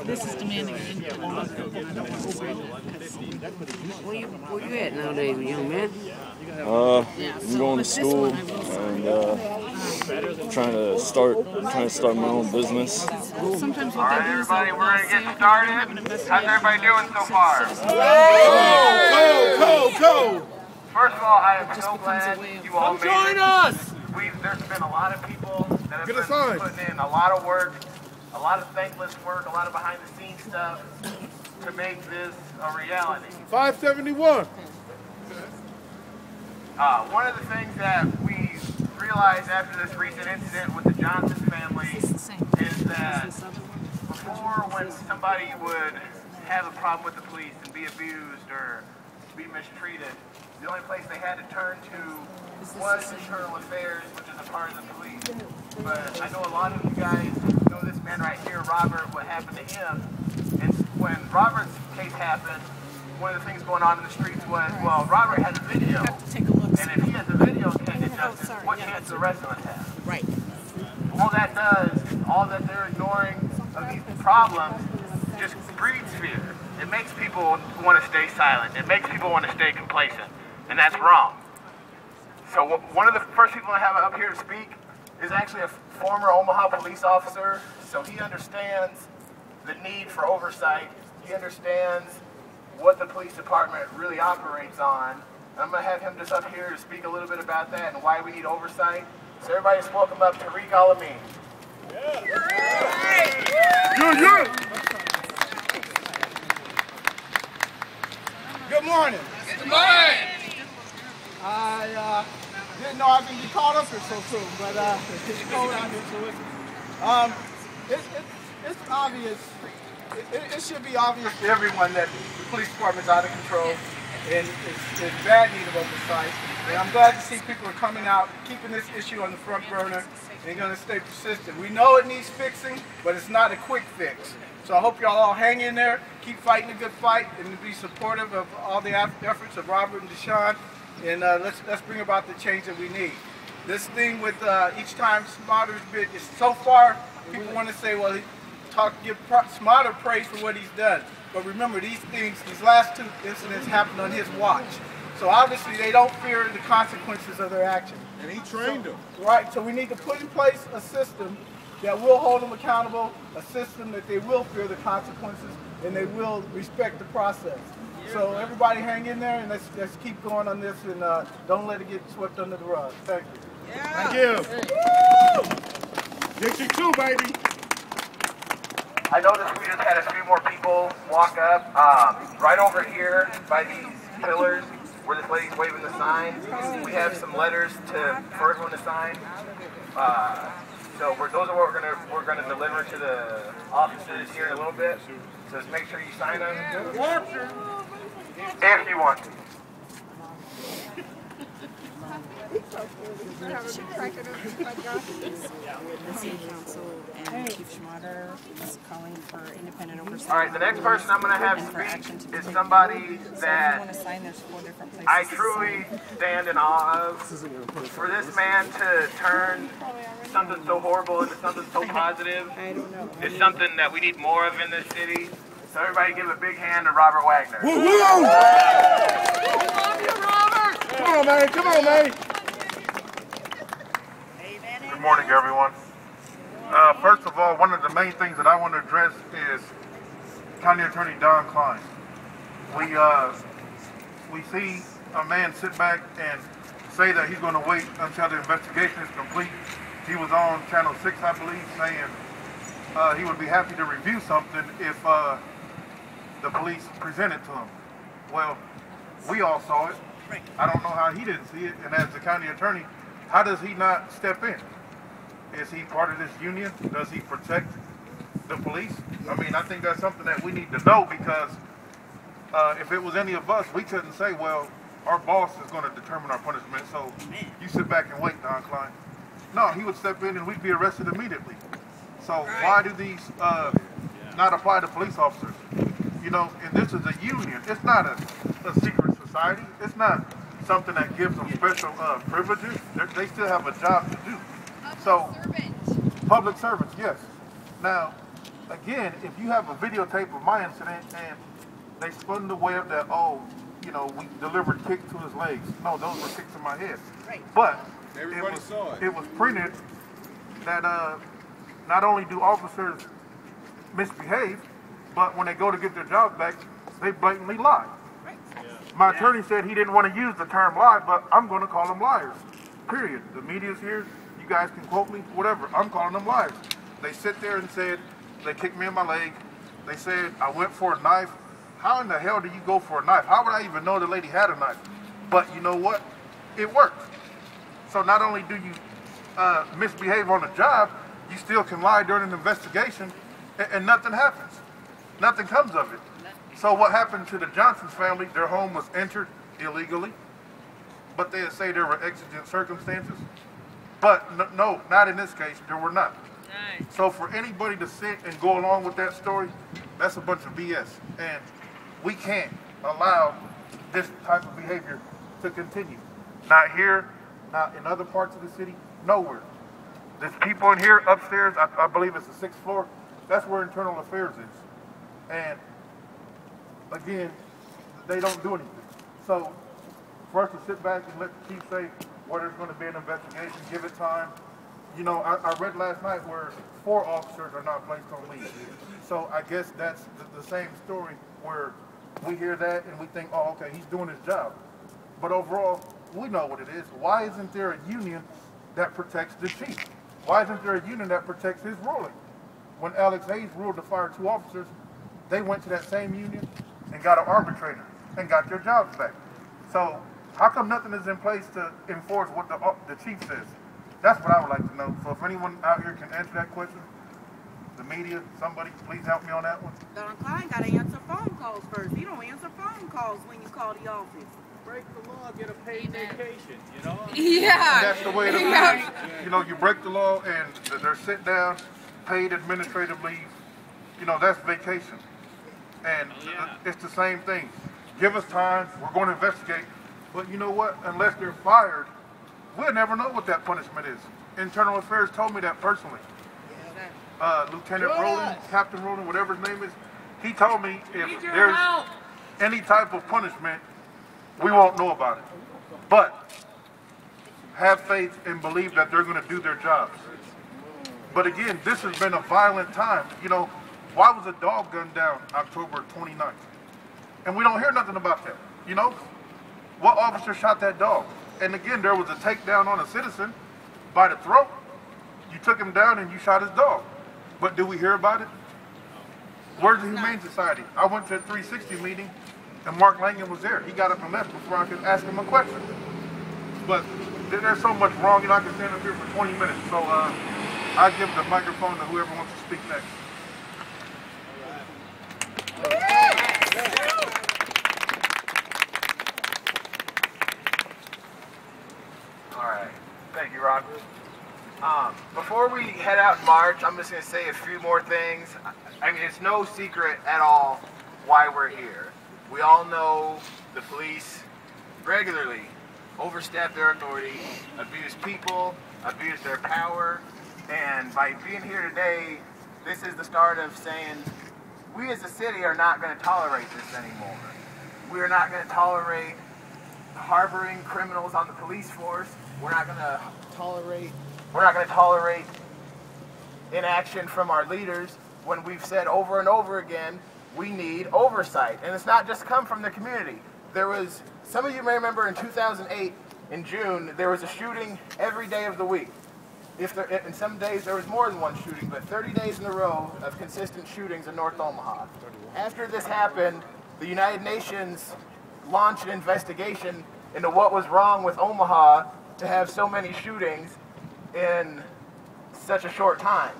This is demanding an input, and I don't want to say that. Where you at nowadays, young man? I'm going to school and trying to start my own business. Sometimes what Alright, they do is everybody, they'll we're going to say, get okay, started. have an How's investigation. everybody doing so far? Go! First of all, I am Just so becomes a glad way of- you all made Join it. us! There's been a lot of people that have Get a been sign. putting in a lot of work, a lot of thankless work, a lot of behind-the-scenes stuff to make this a reality. 571. One of the things that we realized after this recent incident with the Johnson family It's the same. is that before, when somebody would have a problem with the police and be abused or be mistreated, the only place they had to turn to was internal affairs, which is a part of the police. But I know a lot of you guys know this man right here, Robert, what happened to him. And when Robert's case happened, one of the things going on in the streets was, well, Robert had a video. Take a look. And if he has a video can't get justice, what chance do the rest of us have? Right. All that does, all that they're ignoring of these problems, just breeds fear. It makes people want to stay silent. It makes people want to stay complacent. And that's wrong. So one of the first people I have up here to speak is actually a former Omaha police officer. So he understands the need for oversight. He understands what the police department really operates on. And I'm going to have him just up here to speak a little bit about that and why we need oversight. So everybody just welcome up Tariq Alameen. Good morning. Good morning. I didn't know I was going to be caught up here so soon, but it's cold out here, so it's obvious. It should be obvious to everyone that the police department's out of control and it's in bad need of oversight. And I'm glad to see people are coming out, keeping this issue on the front burner, and going to stay persistent. We know it needs fixing, but it's not a quick fix. So I hope y'all all hang in there, keep fighting a good fight, and be supportive of all the efforts of Robert and Deshaun, and let's bring about the change that we need. This thing with each time Smarter's been is so far, people want to say, well, give Smarter praise for what he's done. But remember, these last two incidents happened on his watch. So obviously they don't fear the consequences of their actions. And he trained them. Right, so we need to put in place a system that will hold them accountable, a system that they will fear the consequences and they will respect the process. So everybody hang in there and let's keep going on this and don't let it get swept under the rug. Thank you. Thank you. Get you too, baby. I noticed we just had a few more people walk up. Right over here by these pillars where this lady's waving the sign, we have some letters for everyone to sign. So those are what we're gonna deliver to the offices here in a little bit. So just make sure you sign them if you want to. The City Council and Chief Schmader is calling for independent oversight. All right, the next person I'm going to have speak is somebody that I truly stand in awe of. For this man to turn something so horrible into something so positive is something that we need more of in this city. So everybody give a big hand to Robert Wagner. Woo woo! Come on, man. Come on, man. Good morning, everyone. First of all, one of the main things that I want to address is County Attorney Don Klein. We see a man sit back and say that he's going to wait until the investigation is complete. He was on Channel 6, I believe, saying he would be happy to review something if the police present it to him. Well, we all saw it. I don't know how he didn't see it, and as the county attorney, how does he not step in? Is he part of this union? Does he protect the police? I mean, I think that's something that we need to know, because if it was any of us, we couldn't say, well, our boss is going to determine our punishment, so you sit back and wait, Don Klein. No, he would step in and we'd be arrested immediately. So why do these not apply to police officers? You know, and this is a union. It's not a secret society. It's not something that gives them special privileges. They still have a job to do. So, public servants, yes. Now, again, if you have a videotape of my incident and they spun the web that, oh, you know, we delivered kicks to his legs. No, those were kicks in my head. Right. But Everybody saw it. It was printed that not only do officers misbehave, but when they go to get their jobs back, they blatantly lie. Right. My attorney said he didn't want to use the term lie, but I'm going to call them liars. Period. The media's here. You guys can quote me, whatever. I'm calling them liars. They sit there and said, they kicked me in my leg. They said I went for a knife. How in the hell do you go for a knife? How would I even know the lady had a knife? But you know what? It worked. So not only do you misbehave on the job, you still can lie during an investigation and nothing happens. Nothing comes of it. So what happened to the Johnson's family, their home was entered illegally, but they say there were exigent circumstances. But no, not in this case, there were not. Nice. So for anybody to sit and go along with that story, that's a bunch of BS. And we can't allow this type of behavior to continue. Not here, not in other parts of the city, nowhere. There's people in here upstairs, I believe it's the 6th floor, that's where internal affairs is. And again, they don't do anything. So for us to sit back and let the chief say, well, there's going to be an investigation, give it time. You know, I read last night where 4 officers are not placed on leave. So I guess that's the same story where we hear that and we think, oh, okay, he's doing his job. But overall, we know what it is. Why isn't there a union that protects the chief? Why isn't there a union that protects his ruling? When Alex Hayes ruled to fire 2 officers, they went to that same union and got an arbitrator and got their jobs back. So how come nothing is in place to enforce what the chief says? That's what I would like to know. So if anyone out here can answer that question, the media, somebody, please help me on that one. Don Klein got to answer phone calls first. He don't answer phone calls when you call the office. Break the law, get a paid vacation, you know? Yeah. And that's the way it is. You know, you break the law and they're sit down, paid administrative leave. You know, that's vacation. And it's the same thing. Give us time, we're going to investigate. But you know what? Unless they're fired, we'll never know what that punishment is. Internal Affairs told me that personally. Lieutenant Rowland, Captain Rowland, whatever his name is, he told me if there's any type of punishment, we won't know about it. But have faith and believe that they're going to do their jobs. But again, this has been a violent time. You know, why was a dog gunned down October 29th? And we don't hear nothing about that. You know, what officer shot that dog? And again, there was a takedown on a citizen by the throat. You took him down and you shot his dog. But do we hear about it? Where's the Humane Society? I went to a 360 meeting and Mark Langan was there. He got up and left before I could ask him a question. But there's so much wrong, you know, I can stand up here for 20 minutes. So I give the microphone to whoever wants to speak next. All right. Thank you, Ron. Before we head out in March, I'm just going to say a few more things. I mean, it's no secret at all why we're here. We all know the police regularly overstep their authority, abuse people, abuse their power, and by being here today, this is the start of saying we as a city are not going to tolerate this anymore. We are not going to tolerate harboring criminals on the police force. We're not going to tolerate inaction from our leaders when we've said over and over again we need oversight. And it's not just come from the community. There was, some of you may remember in 2008 in June, there was a shooting every day of the week. In some days there was more than one shooting, but 30 days in a row of consistent shootings in North Omaha. After this happened, the United Nations launched an investigation into what was wrong with Omaha to have so many shootings in such a short time.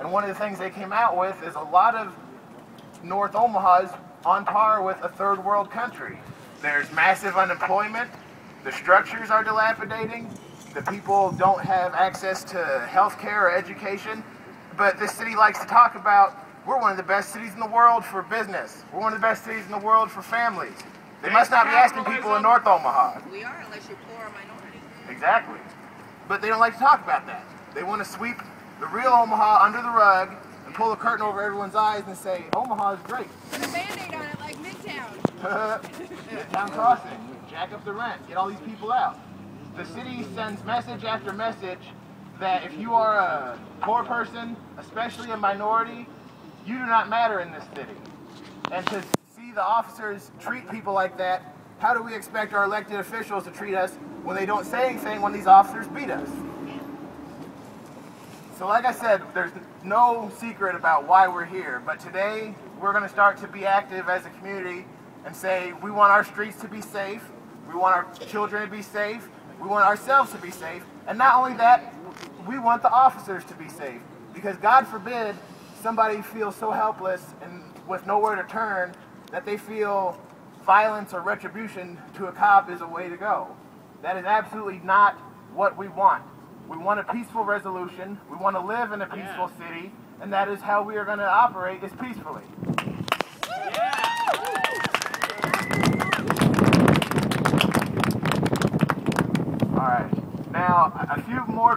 And one of the things they came out with is a lot of North Omaha is on par with a third world country. There's massive unemployment, the structures are dilapidating, the people don't have access to health care or education, but this city likes to talk about we're one of the best cities in the world for business. We're one of the best cities in the world for families. They must not be asking people in North Omaha. We are, unless you're poor or minority. Exactly. But they don't like to talk about that. They want to sweep the real Omaha under the rug and pull the curtain over everyone's eyes and say, Omaha is great. Put a Band-Aid on it like Midtown. Midtown Crossing, jack up the rent, get all these people out. The city sends message after message that if you are a poor person, especially a minority, you do not matter in this city. And to see the officers treat people like that, how do we expect our elected officials to treat us when they don't say anything when these officers beat us? So like I said, there's no secret about why we're here, but today we're going to start to be active as a community and say we want our streets to be safe, we want our children to be safe, we want ourselves to be safe, and not only that, we want the officers to be safe, because God forbid somebody feels so helpless and with nowhere to turn that they feel violence or retribution to a cop is a way to go. That is absolutely not what we want. We want a peaceful resolution, we want to live in a peaceful city, and that is how we are going to operate, is peacefully. All right, now a few more